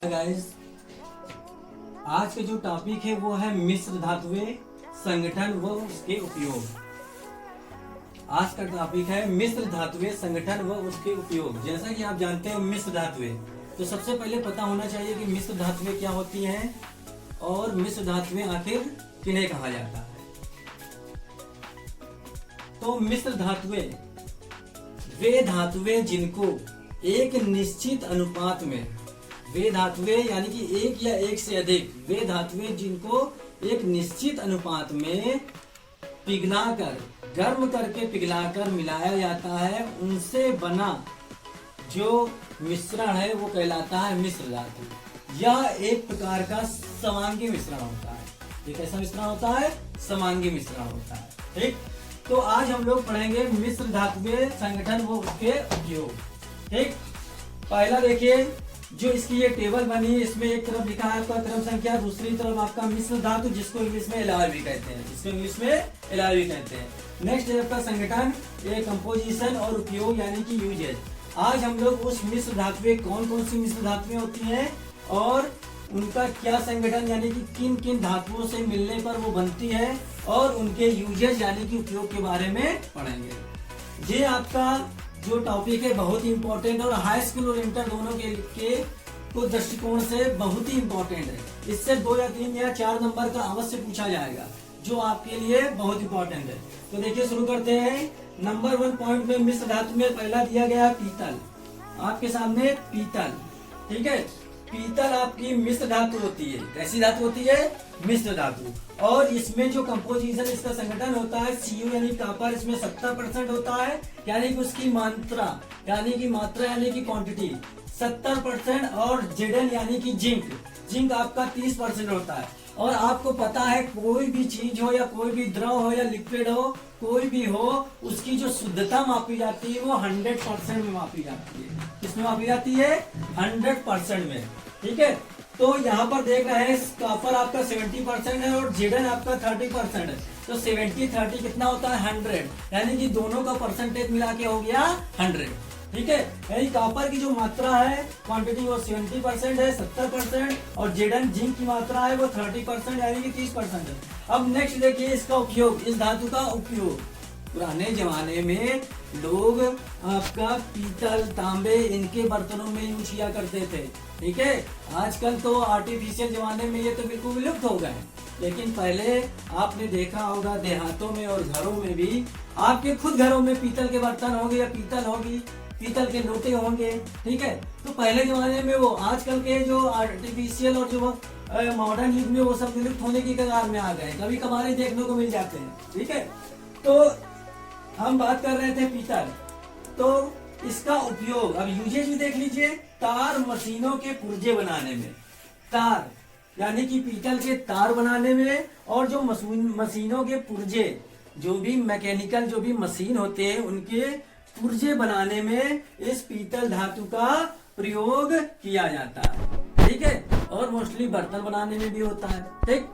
Guys, आज का जो टॉपिक है वो है मिश्र धातुएं, संगठन व उसके उपयोग। आज का टॉपिक है मिश्र धातुएं, संगठन व उसके उपयोग। जैसा कि आप जानते हो मिश्र धातुएं, तो सबसे पहले पता होना चाहिए कि मिश्र धातुएं क्या होती हैं और मिश्र धातुएं आखिर किन्हें कहा जाता है। तो मिश्र धातुएं वे धातुएं जिनको एक निश्चित अनुपात में, वे धातुएं यानी कि एक या एक से अधिक, वे धातुएं जिनको एक निश्चित अनुपात में पिघलाकर, गर्म करके पिघलाकर मिलाया जाता है, उनसे बना जो मिश्रण है वो कहलाता है मिश्र धातु। यह एक प्रकार का समांगी मिश्रण होता है। ये कैसा मिश्रण होता है? समांगी मिश्रण होता है। ठीक, तो आज हम लोग पढ़ेंगे मिश्र धातुएं, संगठन व उसके उपयोग। ठीक, पहला देखिए, जो इसकी ये टेबल बनी है, इसमें एक तरफ लिखा है आपका क्रम संख्या, दूसरी तरफ आपका मिश्र धातु, जिसको इंग्लिश में एलॉय भी कहते हैं, जिसको इंग्लिश में एलॉय भी कहते हैं। नेक्स्ट है आपका संगठन, ये कंपोजिशन और उपयोग यानी कि यूजेज। आज हम लोग उस मिश्र धातुएं, कौन कौन सी मिश्र धातुएं होती हैं और उनका क्या संगठन यानी कि किन किन धातुओं से मिलने पर वो बनती है, और उनके यूजेज यानी कि उपयोग के बारे में पढ़ेंगे। ये आपका जो टॉपिक है बहुत ही इंपॉर्टेंट और हाई स्कूल और इंटर दोनों के को दृष्टिकोण से बहुत ही इंपॉर्टेंट है। इससे 2 या 3 या 4 नंबर का अवश्य पूछा जाएगा, जो आपके लिए बहुत इंपॉर्टेंट है। तो देखिए, शुरू करते हैं। नंबर 1 पॉइंट में मिश्र धातु में पहला दिया गया है पीतल। आपके सामने पीतल, ठीक है। पीतल आपकी मिश्र धातु होती है। कैसी धातु होती है? मिश्र धातु। और इसमें जो कंपोजिशन, इसका संगठन होता है Cu यानी कॉपर, इसमें 70% होता है, यानी कि उसकी मात्रा यानी कि क्वांटिटी 70%, और Zn यानी कि जिंक आपका 30% होता है। और आपको पता है कोई भी चीज हो या कोई भी द्रव हो या लिक्विड हो, कोई भी हो, उसकी जो शुद्धता मापी जाती है वो 100% में मापी जाती है। किसमें मापी जाती है? 100% में। ठीक है, तो यहाँ पर देख रहे हैं कॉपर आपका 70% है और Zn आपका 30% है। तो 70-30 कितना होता है? 100, यानी कि दोनों का परसेंटेज मिला के हो गया 100। ठीक है, यानी कॉपर की जो मात्रा है, क्वांटिटी, वो 70% है, 70%, और Zn जिंक की मात्रा है वो 30% यानी कि 30% है। अब नेक्स्ट देखिए इसका उपयोग, इस धातु का उपयोग। पुराने जमाने में लोग आपका पीतल, तांबे, इनके बर्तनों में यूज किया करते थे। ठीक है, आजकल तो आर्टिफिशियल जमाने में ये तो बिल्कुल विलुप्त हो गए, लेकिन पहले आपने देखा होगा देहातों में और घरों में भी, आपके खुद घरों में पीतल के बर्तन होंगे या पीतल होगी, पीतल के लोटे होंगे। ठीक है, तो पहले जमाने में वो, आजकल के जो आर्टिफिशियल और जो मॉडर्न युग में वो सब विलुप्त होने की कगार में आ गए, कभी कभार देखने को मिल जाते हैं। ठीक है, तो हम बात कर रहे थे पीतल, तो इसका उपयोग, अब यूजेज भी देख लीजिए। तार मशीनों के पुर्जे बनाने में, तार यानी कि पीतल के तार बनाने में, और जो मशीनों के पुर्जे, जो भी मैकेनिकल जो भी मशीन होते हैं, उनके पुर्जे बनाने में इस पीतल धातु का प्रयोग किया जाता है। ठीक है, और मोस्टली बर्तन बनाने में भी होता है। ठीक,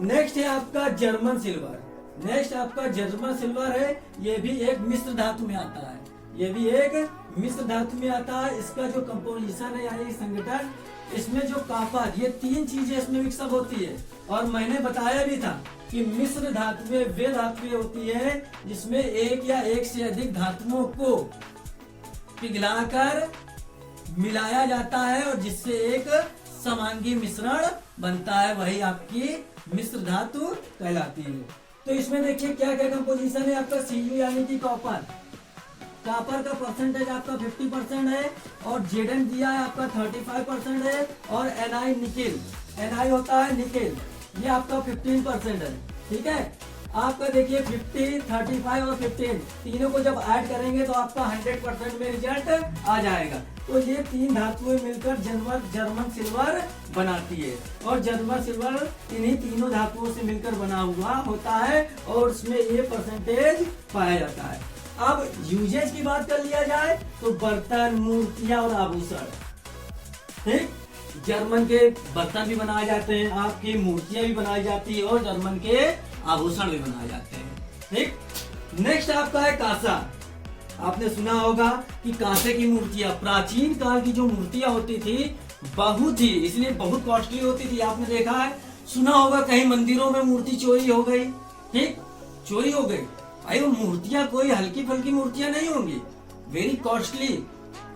नेक्स्ट है आपका जर्मन सिल्वर। नेक्स्ट आपका जर्मन सिल्वर है, ये भी एक मिश्र धातु में आता है, ये भी एक मिश्र धातु में आता है। इसका जो कंपोजिशन है यानी संगठन, इसमें जो कॉपर, ये 3 चीजें इसमें मिक्सअप होती है। और मैंने बताया भी था कि मिश्र धातुएं वे धातुएं होती है जिसमें एक या एक से अधिक धातुओं को पिघलाकर मिलाया जाता है और जिससे एक समांगी मिश्रण बनता है, वही आपकी मिश्र धातु कहलाती है। तो इसमें देखिए क्या क्या कंपोजिशन है आपका। Cu यानी कि कॉपर, कॉपर का परसेंटेज आपका 50% है, और Zn दिया है आपका 35% है, और Ni निकेल, Ni होता है निकेल, ये आपका 15% है। ठीक है, आपका देखिए 50, 35 और 15 तीनों को जब ऐड करेंगे तो आपका 100% में रिजल्ट आ जाएगा। तो ये 3 धातुएं मिलकर जर्मन सिल्वर बनाती है, और जर्मन सिल्वर इन्हीं तीनों धातुओं से मिलकर बना हुआ होता है, और उसमें ये परसेंटेज पाया जाता है। अब यूजेज की बात कर लिया जाए तो बर्तन, मूर्तियां और आभूषण। ठीक, जर्मन के बर्तन भी बनाए जाते हैं, आपकी मूर्तियां भी बनाई जाती है, और जर्मन के आभूषण भी बनाए जाते हैं। ठीक, नेक्स्ट आपका है कांसा। आपने सुना होगा कि कांसे की मूर्तियां, प्राचीन काल की जो मूर्तियां होती थी बहुत ही, इसलिए बहुत कॉस्टली होती थी। आपने देखा है, सुना होगा कहीं मंदिरों में मूर्ति चोरी हो गई, ठीक, चोरी हो गई। भाई वो मूर्तियां कोई हल्की फुल्की मूर्तियां नहीं होंगी, वेरी कॉस्टली,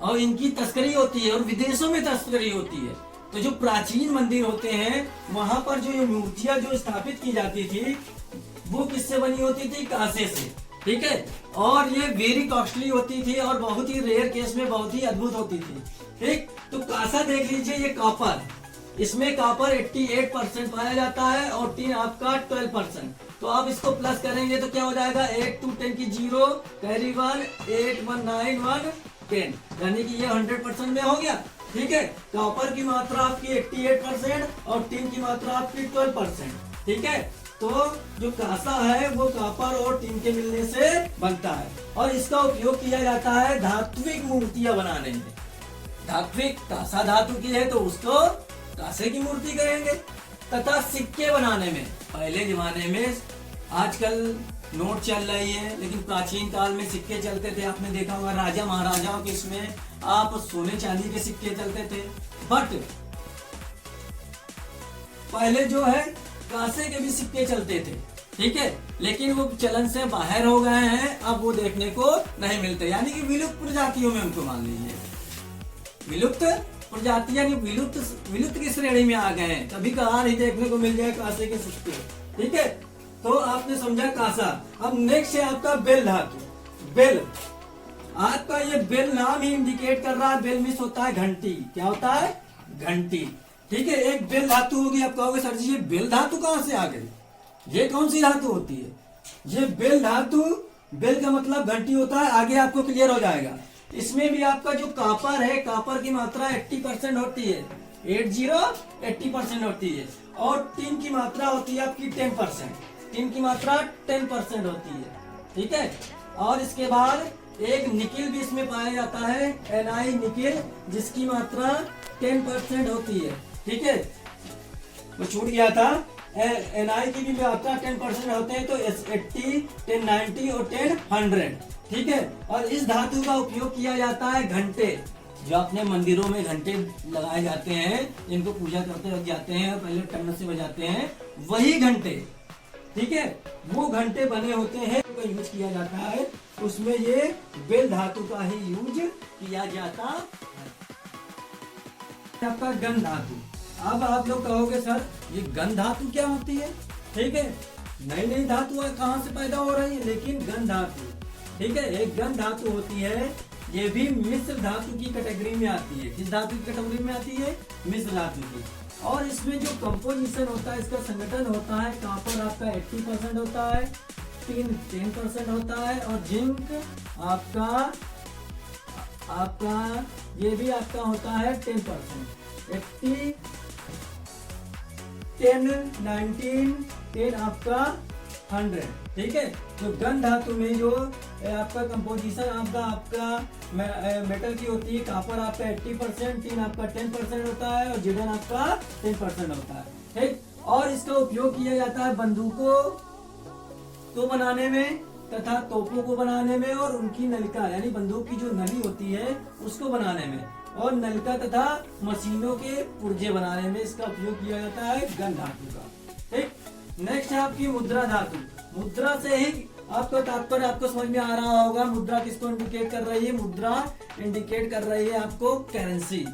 और इनकी तस्करी होती है और विदेशों में तस्करी होती है। तो जो प्राचीन मंदिर होते हैं वहां पर जो ये मूर्तियां जो स्थापित की जाती थी वो किससे बनी होती थी? कांसे से, ठीक है। और ये वेरी कॉस्टली होती थी और बहुत ही रेयर केस में बहुत ही अद्भुत होती थी, ठीक। तो कांसा देख लीजिए, ये कॉपर, इसमें कॉपर 88% पाया जाता है और टिन आपका 12%। तो आप इसको प्लस करेंगे तो क्या हो जाएगा? 8 2 10 की 0 कैरी 1 8 1 9 1 10, यानी कि ये 100% में हो गया, ठीक है। कॉपर की मात्रा आपकी 88% और टिन की मात्रा आपकी 12%, ठीक है। तो जो कांसा है वो कॉपर और टिन के मिलने से बनता है और इसका उपयोग किया जाता है धात्विक मूर्तियां बनाने में। धात्विक, कांसा धातु की है तो उसको कांसे की मूर्ति कहेंगे। तथा सिक्के बनाने में, पहले जमाने में, आजकल नोट चल रही है लेकिन प्राचीन काल में सिक्के चलते थे। आपने देखा होगा राजा महाराजाओं के इसमें आप सोने चांदी के सिक्के चलते थे, बट पहले जो है कांसे के भी सिक्के चलते थे, ठीक है। लेकिन वो चलन से बाहर हो गए हैं, अब वो देखने को नहीं मिलते, यानी कि विलुप्त प्रजातियों में उनको मान लीजिए, विलुप्त प्रजाति, यानी विलुप्त की श्रेणी में आ गए हैं। कभी कभार ही देखने को मिल जाए कांसे के सिक्के, ठीक है। तो आपने समझा कांसा। अब नेक्स्ट है आपका बेल धातु। बेल, आपका ये बेल नाम ही इंडिकेट कर रहा है, बेल मीन्स होता है घंटी। क्या होता है? घंटी, ठीक है। एक बेल धातु होगी। आप कहोगे सर जी ये बेल धातु कहां से आ गई, ये कौन सी धातु होती है? ये बेल धातु, बेल का मतलब घंटी होता है, आगे आपको क्लियर हो जाएगा। इसमें भी आपका जो कॉपर है, कॉपर की मात्रा 80% होती है, 80% होती है। और टिन की मात्रा होती है आपकी 10%, टिन की मात्रा 10% होती है, ठीक है। और इसके बाद एक निकिल भी इसमें पाया जाता है, Ni निकिल, जिसकी मात्रा 10% होती है, ठीक है। वो छूट गया था, Ni की भी मात्रा 10% होते हैं, तो 80 10 90 और 10 100, ठीक है। और इस धातु का उपयोग किया जाता है घंटे, जो अपने मंदिरों में घंटे लगाए जाते हैं, जिनको पूजा करते वक्त जाते हैं, पहले टन से बजाते हैं, वही घंटे, ठीक है, वो घंटे बने होते हैं, तो यूज किया जाता है, उसमें ये बेल धातु का ही यूज किया जाता है। आपका गन धातु। अब आप लोग कहोगे सर ये गन धातु क्या होती है, ठीक है। नई नई धातु कहाँ से पैदा हो रही है, लेकिन गन धातु, ठीक है, एक गन धातु होती है, ये भी मिश्र धातु की कैटेगरी में आती है। किस धातु की कैटेगरी में आती है? मिश्र धातु की। और इसमें जो कंपोजिशन होता है, इसका संगठन होता है, कॉपर आपका 80% होता है, टिन 10% होता है और जिंक आपका ये भी आपका होता है 10%, 80 10 19 10 आपका 100, ठीक है। तो गन धातु में जो आपका कंपोजिशन आपका मेटल की होती है, कॉपर आपका 80%, टिन आपका 10% होता है और जिडन आपका 10% होता है, ठीक। और इसका उपयोग किया जाता है बंदूकों को बनाने में तथा तोपों को बनाने में और उनकी नलिका, यानी बंदूक की जो नली होती है उसको बनाने में, और नलिका तथा मशीनों के पुर्जे बनाने में इसका उपयोग किया जाता है गन धातु का, ठीक। नेक्स्ट है आपकी मुद्रा धातु। मुद्रा से ही आपका तात्पर्य आपको समझ में आ रहा होगा, मुद्रा किसको इंडिकेट कर रही है? मुद्रा इंडिकेट कर रही है आपको करेंसी,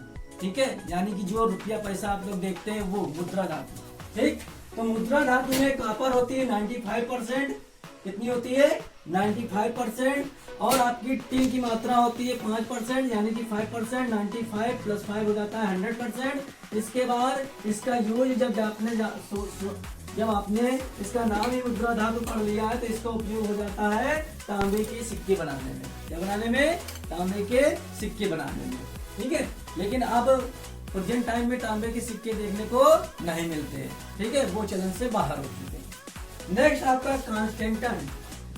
ठीक है, यानी कि जो रुपया पैसा आप लोग देखते हैं वो मुद्रा धातु, ठीक। तो मुद्रा धातु में कॉपर होती है 95%, कितनी होती है? 95%, और आपकी टिन की मात्रा होती है 5%, यानी कि 5%, 95 + 5 हो जाता है 100%। इसके बाद इसका यूज जब आपने इसका नाम ही मुद्रा धातु पढ़ लिया है तो इसका उपयोग हो जाता है तांबे के सिक्के बनाने में। क्या बनाने में? तांबे के सिक्के बनाने में, ठीक है। लेकिन अब प्रेजेंट टाइम में तांबे के सिक्के देखने को नहीं मिलते, ठीक है, वो चलन से बाहर हो चुके हैं। नेक्स्ट आपका कांस्टेंटन।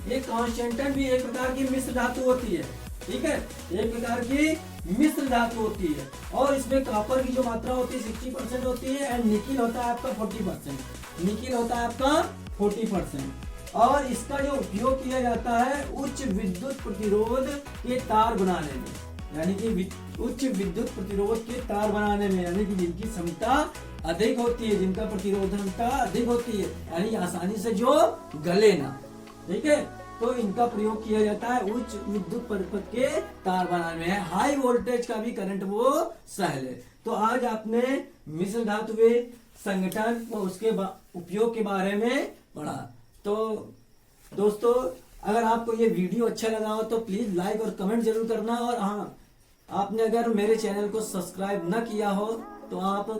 ये कांस्टेंटन भी एक प्रकार की मिश्र धातु होती है, ठीक है, एक प्रकार की मिश्र धातु होती है, और इसमें कॉपर की जो मात्रा होती है 60% होती है, एंड निकिल होता है आपका 40%, निकिल होता है आपका 40%। और इसका जो उपयोग किया जाता है उच्च विद्युत प्रतिरोध के तार बनाने में, यानी कि उच्च विद्युत प्रतिरोध के तार बनाने में, यानी कि जिनकी क्षमता अधिक होती है, जिनका प्रतिरोध क्षमता अधिक होती है, यानी आसानी से जो गले ना, ठीक है, तो इनका प्रयोग किया जाता है उच्च विद्युत परिपथ के तार बनाने में। हाई वोल्टेज का भी करंट वो सह ले। तो आज आपने मिश्र धातुवे संगठन व उसके उपयोग के बारे में पढ़ा। तो दोस्तों, अगर आपको ये वीडियो अच्छा लगा हो तो प्लीज लाइक और कमेंट जरूर करना। और हाँ, आपने अगर मेरे चैनल को सब्सक्राइब न किया हो तो आप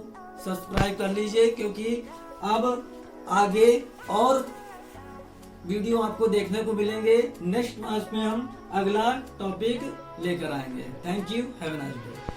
सब्सक्राइब कर लीजिए, क्योंकि अब आगे और वीडियो आपको देखने को मिलेंगे। नेक्स्ट क्लास में हम अगला टॉपिक लेकर आएंगे। Thank you, have a nice day.